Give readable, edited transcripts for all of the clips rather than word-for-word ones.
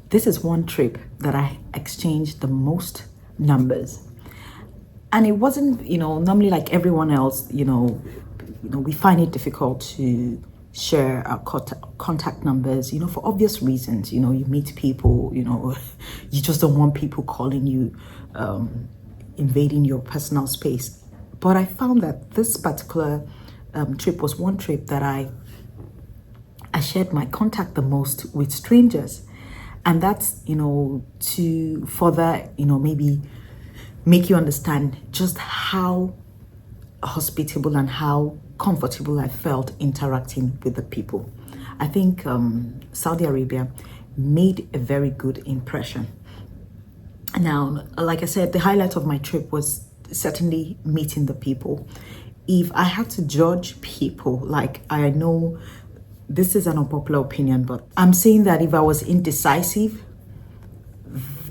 this is one trip that I exchanged the most numbers. And it wasn't, normally like everyone else, we find it difficult to share our contact numbers, for obvious reasons. You meet people, you just don't want people calling you, invading your personal space. But I found that this particular trip was one trip that I shared my contact the most with strangers. And that's, to further, maybe make you understand just how hospitable and how comfortable I felt interacting with the people. I think Saudi Arabia made a very good impression. Now, like I said, the highlight of my trip was certainly meeting the people. If I had to judge people, like, I know this is an unpopular opinion, but I'm saying that if I was indecisive,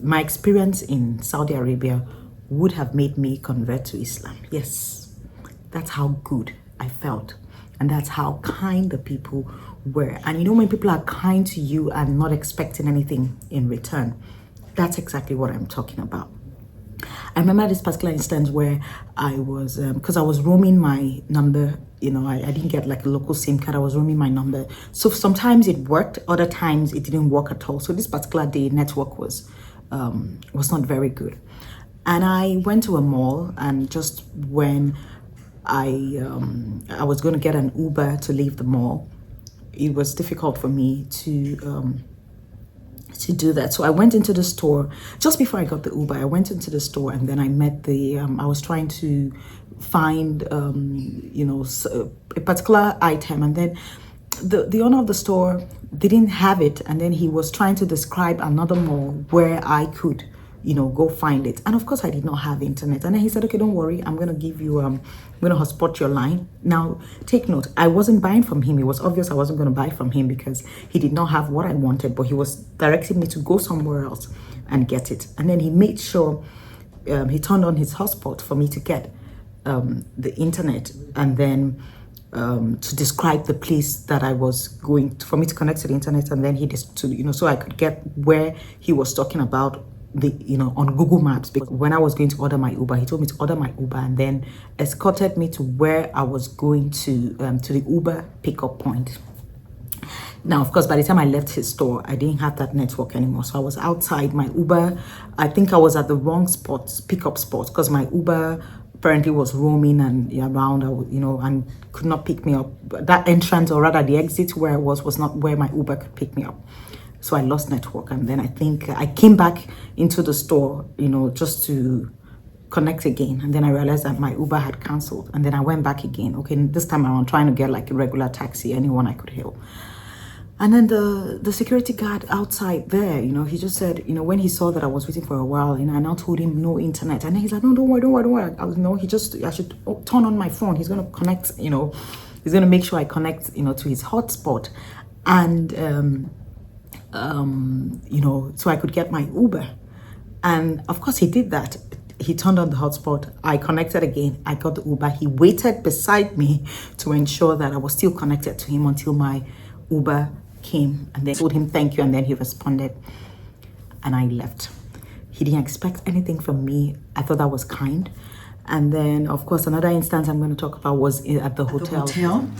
my experience in Saudi Arabia would have made me convert to Islam. Yes, that's how good I felt. And that's how kind the people were. And when people are kind to you and not expecting anything in return, that's exactly what I'm talking about. I remember this particular instance where I was, because I was roaming my number, I didn't get like a local SIM card, I was roaming my number. So sometimes it worked, other times it didn't work at all. So this particular day, network was not very good. And I went to a mall, and just when I was going to get an Uber to leave the mall, it was difficult for me to do that. So I went into the store. Just before I got the Uber, I went into the store, and then I met I was trying to find, a particular item, and then the owner of the store didn't have it, and then he was trying to describe another mall where I could go find it. And of course I did not have internet, and then he said, okay, don't worry, I'm gonna give you I'm gonna hotspot your line. Now take note, I wasn't buying from him. It was obvious I wasn't gonna buy from him because he did not have what I wanted, but he was directing me to go somewhere else and get it. And then he made sure he turned on his hotspot for me to get the internet, and then to describe the place that I was going to, for me to connect to the internet, and then he just so I could get where he was talking about on Google Maps. Because when I was going to order my Uber, he told me to order my Uber, and then escorted me to where I was going to the Uber pickup point. Now, of course, by the time I left his store, I didn't have that network anymore. So I was outside my Uber. I think I was at the wrong spot, pickup spot, because my Uber apparently was roaming and around, and could not pick me up. That entrance, or rather the exit where I was not where my Uber could pick me up. So I lost network, and then I think I came back into the store, just to connect again. And then I realized that my Uber had canceled, and then I went back again. Okay, this time around trying to get like a regular taxi, anyone I could hail. And then the security guard outside there, he just said, when he saw that I was waiting for a while, I now told him no internet. And then he's like, no, don't worry. I should turn on my phone. He's going to connect, he's going to make sure I connect, to his hotspot. And, so I could get my Uber. And of course he did that. He turned on the hotspot. I connected again. I got the Uber. He waited beside me to ensure that I was still connected to him until my Uber came, and then told him thank you, and then he responded, and I left. He didn't expect anything from me. I thought that was kind. And then, of course, another instance I'm going to talk about was at the hotel.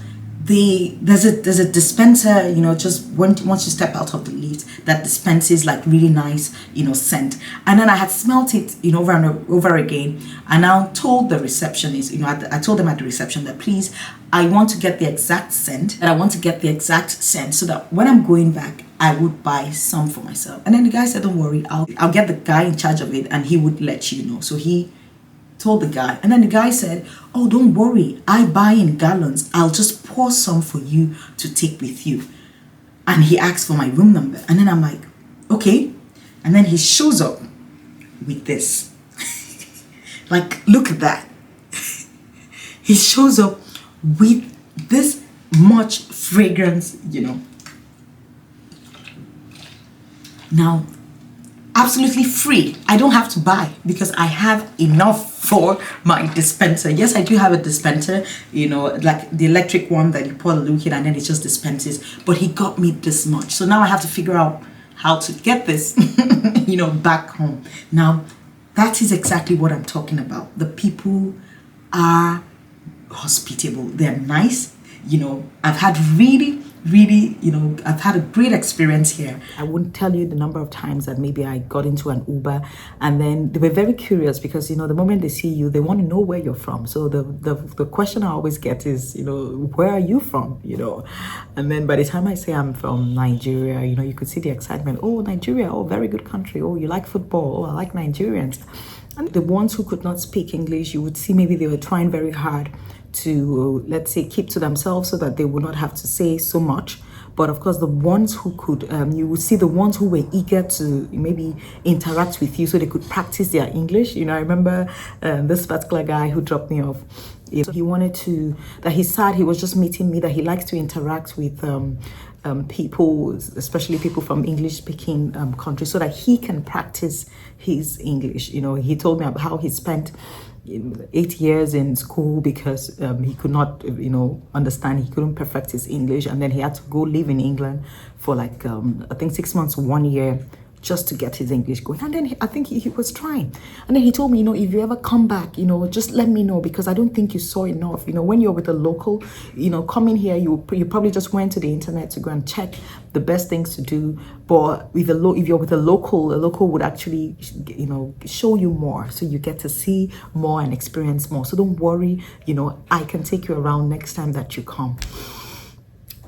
There's a dispenser, just once you step out of the lift, that dispenses like really nice, scent. And then I had smelt it, over and over again. And I told the receptionist, I told them at the reception that please, I want to get the exact scent, so that when I'm going back, I would buy some for myself. And then the guy said, don't worry, I'll get the guy in charge of it, and he would let you know. So he told the guy, and then the guy said, oh, don't worry, I buy in gallons, I'll just pour some for you to take with you. And he asked for my room number, and then I'm like, okay. And then he shows up with this. Like, look at that. He shows up with this much fragrance, Now, absolutely free. I don't have to buy because I have enough for my dispenser. Yes, I do have a dispenser, like the electric one that you pour the liquid and then it just dispenses. But he got me this much. So now I have to figure out how to get this, back home. Now, that is exactly what I'm talking about. The people are hospitable. They're nice. I've had I've had a great experience here. I wouldn't tell you the number of times that maybe I got into an Uber and then they were very curious because, the moment they see you, they want to know where you're from. So the question I always get is, where are you from? And then by the time I say I'm from Nigeria, you could see the excitement. Oh, Nigeria. Oh, very good country. Oh, you like football. Oh, I like Nigerians. And the ones who could not speak English, you would see maybe they were trying very hard to, let's say, keep to themselves so that they would not have to say so much. But of course, the ones who could, you would see the ones who were eager to maybe interact with you so they could practice their English. I remember this particular guy who dropped me off. He wanted to, that he said he was just meeting me, that he likes to interact with people, especially people from English-speaking countries, so that he can practice his English. He told me about how he spent 8 years in school because he could not, understand. He couldn't perfect his English, and then he had to go live in England for like I think 6 months, 1 year, just to get his English going. And then I think he was trying. And then he told me, if you ever come back, just let me know because I don't think you saw enough. When you're with a local, coming here, you probably just went to the internet to go and check the best things to do. But if you're with a local would actually, show you more. So you get to see more and experience more. So don't worry, I can take you around next time that you come.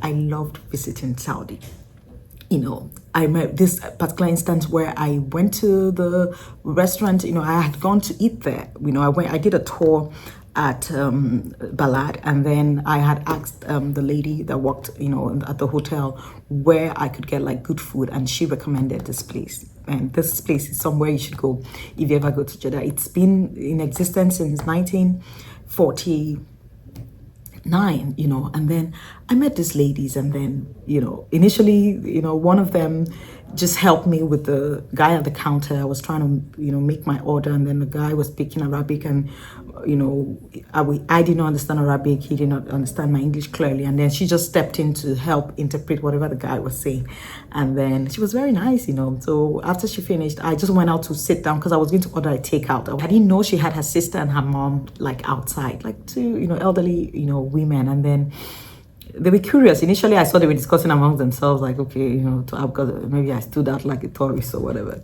I loved visiting Saudi. I met this particular instance where I went to the restaurant. I had gone to eat there. I did a tour at Balad, and then I had asked the lady that worked, at the hotel where I could get like good food, and she recommended this place. And this place is somewhere you should go if you ever go to Jeddah. It's been in existence since 1949. And then I met these ladies, and then, initially, one of them just helped me with the guy at the counter. I was trying to, make my order, and then the guy was speaking Arabic, and, I did not understand Arabic. He did not understand my English clearly. And then she just stepped in to help interpret whatever the guy was saying. And then she was very nice, So after she finished, I just went out to sit down because I was going to order a takeout. I didn't know she had her sister and her mom like outside, like two, elderly, women. And then they were curious. Initially, I saw they were discussing among themselves, like, okay, because maybe I stood out like a tourist or whatever.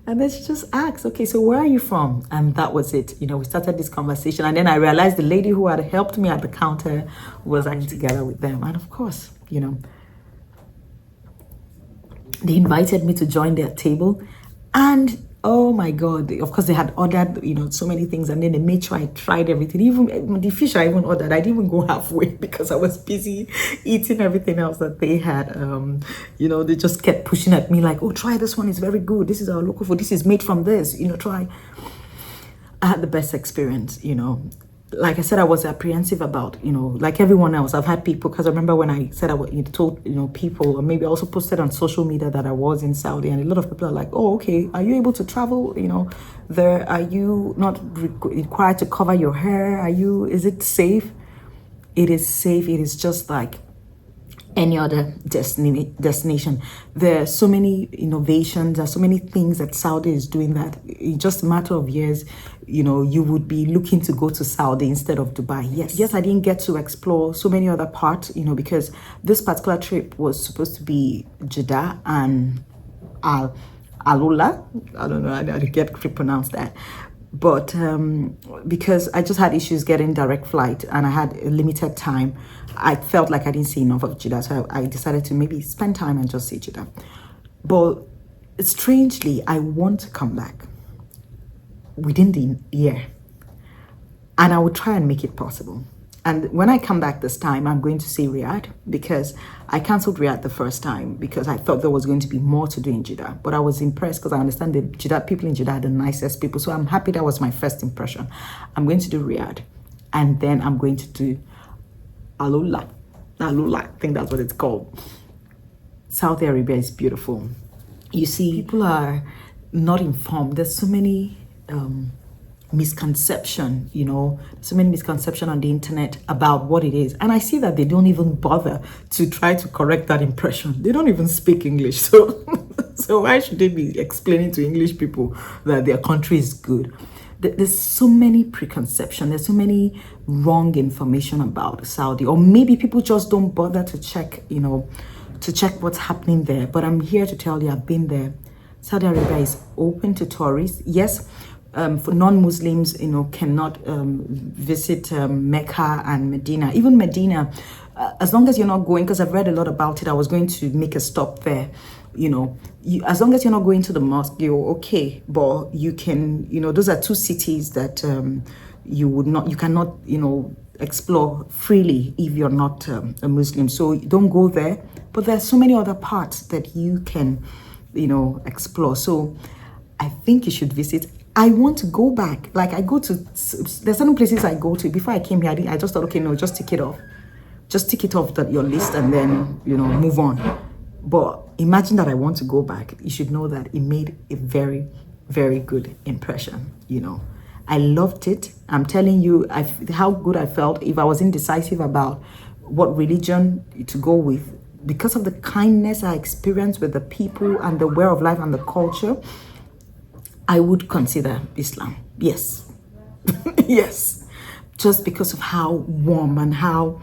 And then she just asked, okay, so where are you from? And that was it. We started this conversation. And then I realized the lady who had helped me at the counter was acting together with them. And of course, they invited me to join their table. And oh my God, of course they had ordered, so many things, and then they made sure I tried everything. Even the fish I even ordered, I didn't even go halfway because I was busy eating everything else that they had. They just kept pushing at me like, oh, try this one, it's very good. This is our local food. This is made from this, try. I had the best experience, Like I said, I was apprehensive about, like everyone else. I've had people, because I remember when I said told, people, or maybe also posted on social media that I was in Saudi, and a lot of people are like, oh, okay, are you able to travel? There, are you not required to cover your hair? Is it safe? It is safe. It is just like any other destination. There are so many innovations, there are so many things that Saudi is doing that in just a matter of years, you would be looking to go to Saudi instead of Dubai. Yes, I didn't get to explore so many other parts, because this particular trip was supposed to be Jeddah and Alula. I don't know, I get to pronounce that. But because I just had issues getting direct flight and I had a limited time, I felt like I didn't see enough of Jeddah. So I decided to maybe spend time and just see Jeddah. But strangely, I want to come back within the year. And I will try and make it possible. And when I come back this time, I'm going to say Riyadh, because I cancelled Riyadh the first time because I thought there was going to be more to do in Jeddah. But I was impressed because I understand the Jeddah people in Jeddah are the nicest people. So I'm happy that was my first impression. I'm going to do Riyadh, and then I'm going to do Alula, I think that's what it's called. Saudi Arabia is beautiful. You see, people are not informed. There's so many misconception, so many misconception on the internet about what it is. And I see that they don't even bother to try to correct that impression. They don't even speak English. So So why should they be explaining to English people that their country is good? There's so many preconception. There's so many wrong information about Saudi, or maybe people just don't bother to check, to check what's happening there. But I'm here to tell you, I've been there. Saudi Arabia is open to tourists. Yes, for non-Muslims, cannot visit Mecca and Medina. Even Medina, as long as you're not going, because I've read a lot about it, I was going to make a stop there. As long as you're not going to the mosque, you're okay. But you can, those are two cities that you cannot, explore freely if you're not a Muslim. So don't go there. But there's so many other parts that you can, explore. So I think you should visit. I want to go back. Like there's certain places I go to. Before I came here, I just thought, okay, no, just tick it off. Just tick it off your list and then, move on. But imagine that I want to go back. You should know that it made a very, very good impression, I loved it. I'm telling you how good I felt. If I was indecisive about what religion to go with, because of the kindness I experienced with the people and the way of life and the culture, I would consider Islam. Yes. Yes. Just because of how warm and how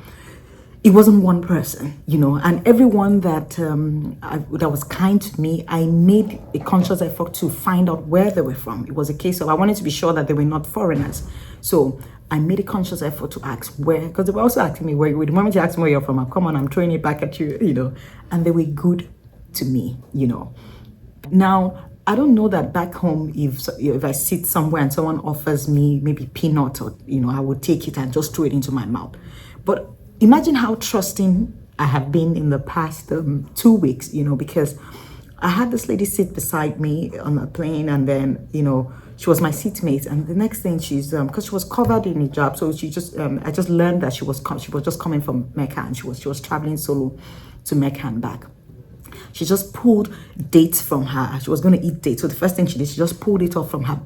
it wasn't one person, and everyone that that was kind to me, I made a conscious effort to find out where they were from. It was a case of I wanted to be sure that they were not foreigners. So I made a conscious effort to ask where, because they were also asking me where. The moment you ask me where you're from, come on, I'm throwing it back at you, and they were good to me, Now, I don't know that back home, if I sit somewhere and someone offers me maybe peanut or, I would take it and just throw it into my mouth. But imagine how trusting I have been in the past 2 weeks, because I had this lady sit beside me on a plane, and then, she was my seatmate. And the next thing because she was covered in hijab, so she just, I just learned that she was just coming from Mecca, and she was traveling solo to Mecca and back. She just pulled dates from her. She was going to eat dates. So the first thing she did, she just pulled it off from her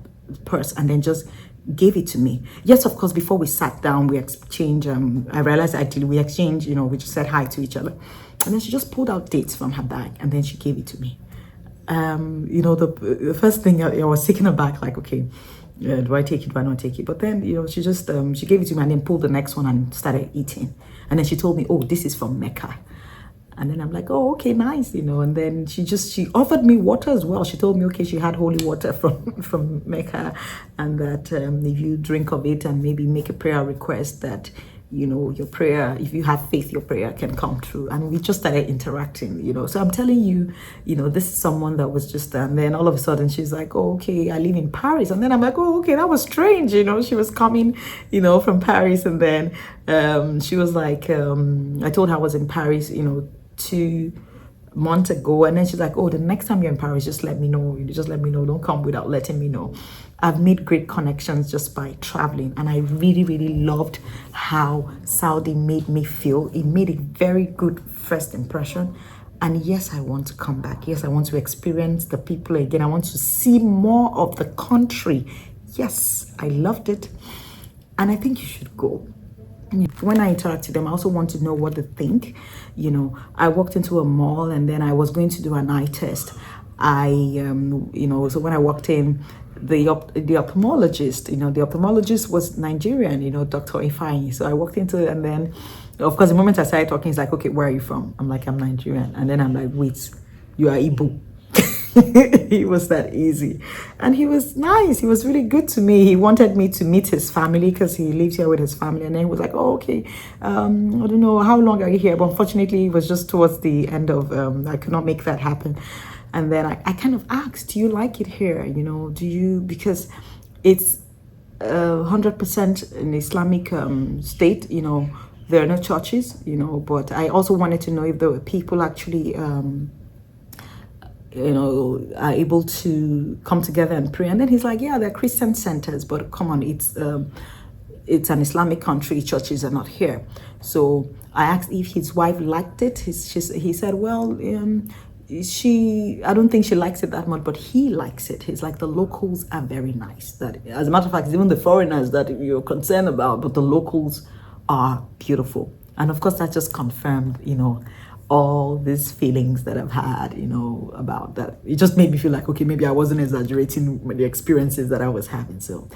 purse and then just gave it to me. Yes, of course, before we sat down, we exchanged, I realized actually we exchanged, we just said hi to each other. And then she just pulled out dates from her bag and then she gave it to me. The first thing I was taken aback, like, okay, do I take it, do I not take it? But then, she just, she gave it to me and then pulled the next one and started eating. And then she told me, oh, this is from Mecca. And then I'm like, oh, okay, nice, and then she offered me water as well. She told me, okay, she had holy water from Mecca, and that if you drink of it and maybe make a prayer request, that, your prayer, if you have faith, your prayer can come true. And we just started interacting, So I'm telling you, this is someone that was just, and then all of a sudden she's like, oh, okay, I live in Paris. And then I'm like, oh, okay, that was strange, She was coming, from Paris. And then she was like, I told her I was in Paris, 2 months ago, and then she's like, oh, the next time you're in Paris, just let me know. Don't come without letting me know. I've made great connections just by traveling, and I really, really loved how Saudi made me feel. It made a very good first impression. And yes, I want to come back. Yes, I want to experience the people again. I want to see more of the country. Yes, I loved it, and I think you should go. When I interact with them, I also want to know what they think. I walked into a mall and then I was going to do an eye test. So when I walked in, the ophthalmologist, the ophthalmologist was Nigerian, Dr. Ifeanyi. So I walked into it, and then, of course, the moment I started talking, he's like, okay, where are you from? I'm like, I'm Nigerian. And then I'm like, wait, you are Igbo. He was that easy, and he was nice. He was really good to me. He wanted me to meet his family because he lives here with his family, and then he was like, oh, okay, I don't know, how long are you here? But unfortunately, it was just towards the end of, I could not make that happen. And then I kind of asked, do you like it here? Because it's 100% an Islamic state, there are no churches, but I also wanted to know if there were people actually are able to come together and pray. And then he's like, yeah, there are Christian centers, but come on, it's an Islamic country, churches are not here. So I asked if his wife liked it. He said, well, I don't think she likes it that much, but he likes it. He's like, the locals are very nice. That, as a matter of fact, it's even the foreigners that you're concerned about, but the locals are beautiful. And of course, that just confirmed, all these feelings that I've had, about that. It just made me feel like, okay, maybe I wasn't exaggerating with the experiences that I was having. So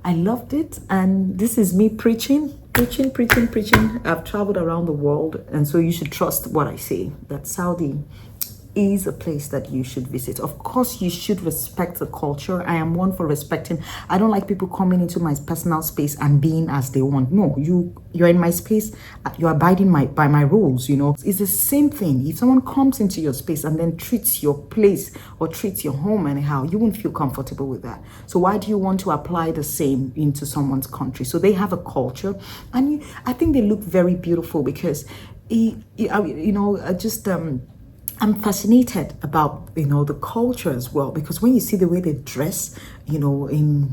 I loved it. And this is me preaching. I've traveled around the world. And so you should trust what I say, that Saudi is a place that you should visit. Of course, you should respect the culture. I am one for respecting. I don't like people coming into my personal space and being as they want. No, you're in my space. You're abiding by my rules. It's the same thing. If someone comes into your space and then treats your place or treats your home anyhow, you won't feel comfortable with that. So why do you want to apply the same into someone's country? So they have a culture, and I think they look very beautiful because, I'm fascinated about, the culture as well, because when you see the way they dress, in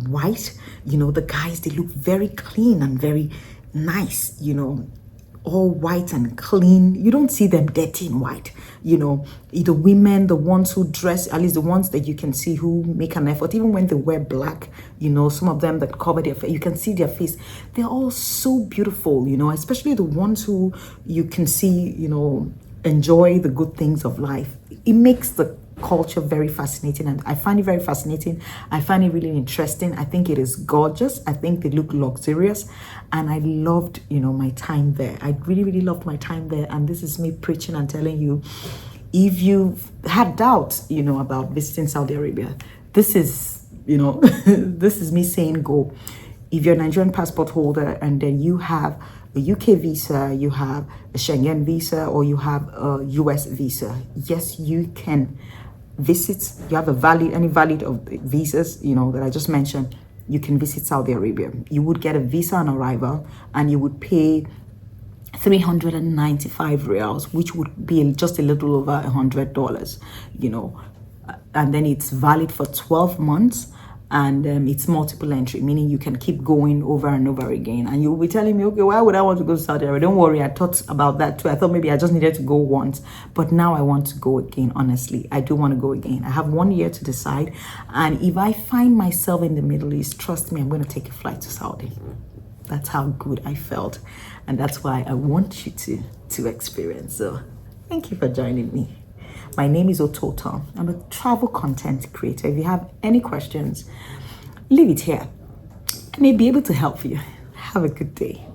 white, the guys, they look very clean and very nice, all white and clean. You don't see them dirty in white, the women, the ones who dress, at least the ones that you can see who make an effort, even when they wear black, some of them that cover their face, you can see their face. They're all so beautiful, especially the ones who you can see, enjoy the good things of life. It makes the culture very fascinating, and I find it very fascinating. I find it really interesting. I think it is gorgeous. I think they look luxurious, and I loved, my time there. I really, really loved my time there. And this is me preaching and telling you, if you've had doubts, about visiting Saudi Arabia, this is, this is me saying go. If you're a Nigerian passport holder and then you have a UK visa, you have a Schengen visa, or you have a US visa, yes, you can visit. You have any valid of visas, that I just mentioned, you can visit Saudi Arabia. You would get a visa on arrival, and you would pay 395 reals, which would be just a little over $100, and then it's valid for 12 months. And it's multiple entry, meaning you can keep going over and over again. And you'll be telling me, okay, why would I want to go to Saudi Arabia? Don't worry, I thought about that too. I thought maybe I just needed to go once, but now I want to go again. Honestly, I do want to go again. I have 1 year to decide. And if I find myself in the Middle East, trust me, I'm going to take a flight to Saudi. That's how good I felt. And that's why I want you to experience. So thank you for joining me. My name is Otota. I'm a travel content creator. If you have any questions, leave it here. I may be able to help you. Have a good day.